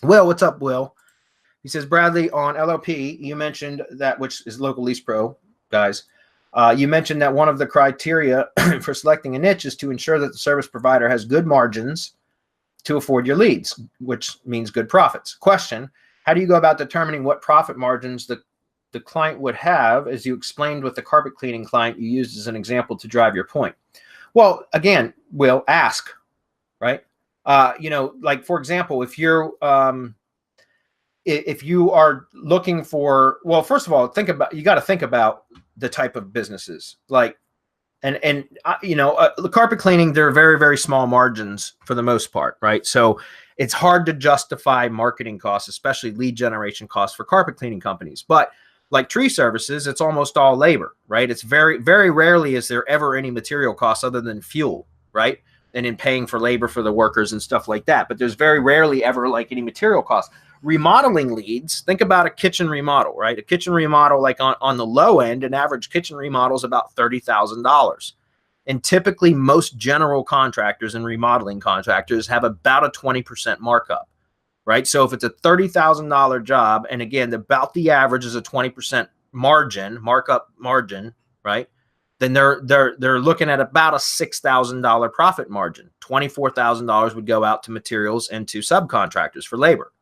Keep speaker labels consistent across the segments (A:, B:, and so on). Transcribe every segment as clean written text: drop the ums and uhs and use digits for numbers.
A: Will, what's up, Will? He says, Bradley, on LLP, you mentioned that, which is Local Lease Pro, guys. You mentioned that one of the criteria for selecting a niche is to ensure that the service provider has good margins to afford your leads, which means good profits. Question, how do you go about determining what profit margins the client would have, as you explained with the carpet cleaning client you used as an example to drive your point? Well, again, Will, ask, right? Like, for example, if you are looking for, well, first of all, you got to think about the type of businesses, like, the carpet cleaning, they're very, very small margins for the most part, right? So it's hard to justify marketing costs, especially lead generation costs for carpet cleaning companies. But like tree services, it's almost all labor, right? It's very, very rarely is there ever any material costs other than fuel, right? And in paying for labor for the workers and stuff like that. But there's very rarely ever like any material costs. Remodeling leads, think about a kitchen remodel, right? A kitchen remodel, like on the low end, an average kitchen remodel is about $30,000. And typically most general contractors and remodeling contractors have about a 20% markup, right? So if it's a $30,000 job, and again, about the average is a 20% markup margin, right? Then they're looking at about a $6,000 profit margin. $24,000 would go out to materials and to subcontractors for labor,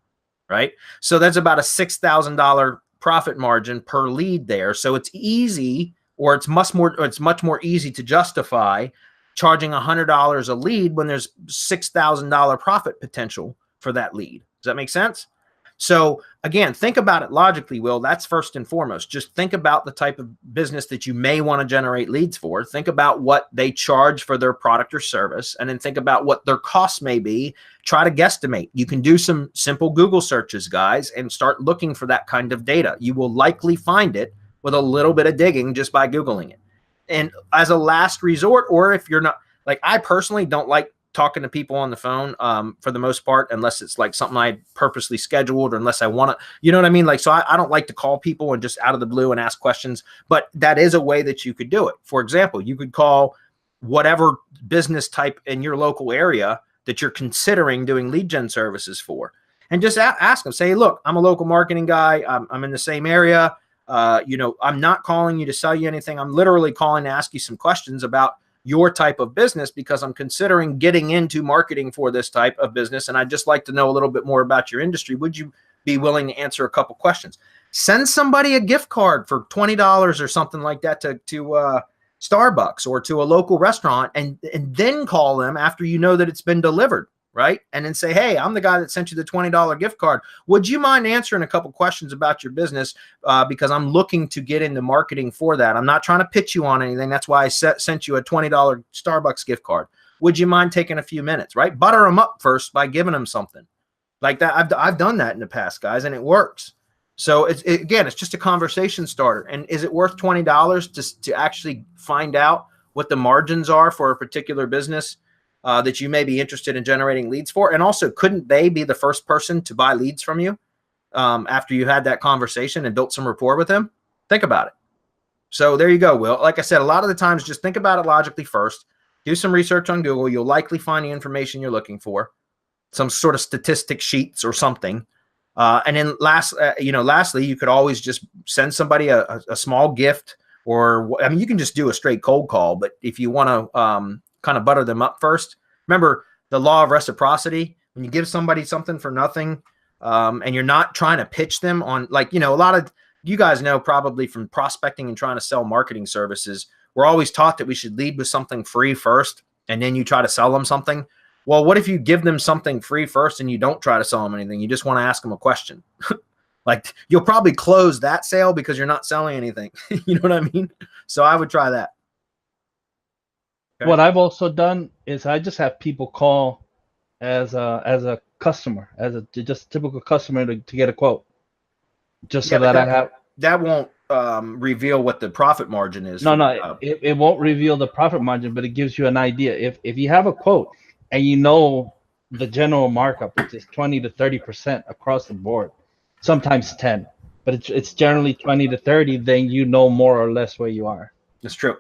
A: right? So that's about a $6,000 profit margin per lead there. So it's easy, or it's much more easy to justify charging $100 a lead when there's $6,000 profit potential for that lead. Does that make sense? So again, think about it logically, Will. That's first and foremost. Just think about the type of business that you may want to generate leads for. Think about what they charge for their product or service, and then think about what their costs may be. Try to guesstimate. You can do some simple Google searches, guys, and start looking for that kind of data. You will likely find it with a little bit of digging just by Googling it. And as a last resort, or if you're not, like, I personally don't like talking to people on the phone for the most part, unless it's like something I purposely scheduled, or unless I want to, you know what I mean? Like, so I don't like to call people and just out of the blue and ask questions, but that is a way that you could do it. For example, you could call whatever business type in your local area that you're considering doing lead gen services for, and just ask them, say, look, I'm a local marketing guy. I'm in the same area. I'm not calling you to sell you anything. I'm literally calling to ask you some questions about your type of business, because I'm considering getting into marketing for this type of business, and I'd just like to know a little bit more about your industry. Would you be willing to answer a couple questions? Send somebody a gift card for $20 or something like that to Starbucks or to a local restaurant, and then call them after you know that it's been delivered, right? And then say, hey, I'm the guy that sent you the $20 gift card. Would you mind answering a couple questions about your business? Because I'm looking to get into marketing for that. I'm not trying to pitch you on anything. That's why I sent you a $20 Starbucks gift card. Would you mind taking a few minutes, right? Butter them up first by giving them something like that. I've done that in the past, guys, and it works. So again, it's just a conversation starter. And is it worth $20 to actually find out what the margins are for a particular business that you may be interested in generating leads for? And also, couldn't they be the first person to buy leads from you after you had that conversation and built some rapport with them? Think about it. So there you go, Will. Like I said, a lot of the times, just think about it logically first. Do some research on Google. You'll likely find the information you're looking for, some sort of statistic sheets or something. And then lastly, you could always just send somebody a small gift, or, I mean, you can just do a straight cold call. But if you want to kind of butter them up first, remember the law of reciprocity. When you give somebody something for nothing, and you're not trying to pitch them on, like, a lot of you guys know probably from prospecting and trying to sell marketing services, we're always taught that we should lead with something free first, and then you try to sell them something. Well, what if you give them something free first and you don't try to sell them anything? You just want to ask them a question. Like, you'll probably close that sale because you're not selling anything. You know what I mean? So I would try that.
B: Okay. What I've also done is I just have people call as a customer, as a just typical customer to get a quote. Just so that I have.
A: That won't reveal what the profit margin is.
B: No, it won't reveal the profit margin, but it gives you an idea. If you have a quote and you know the general markup, which is 20 to 30% across the board, sometimes 10, but it's generally 20 to 30, then you know more or less where you are.
A: That's true.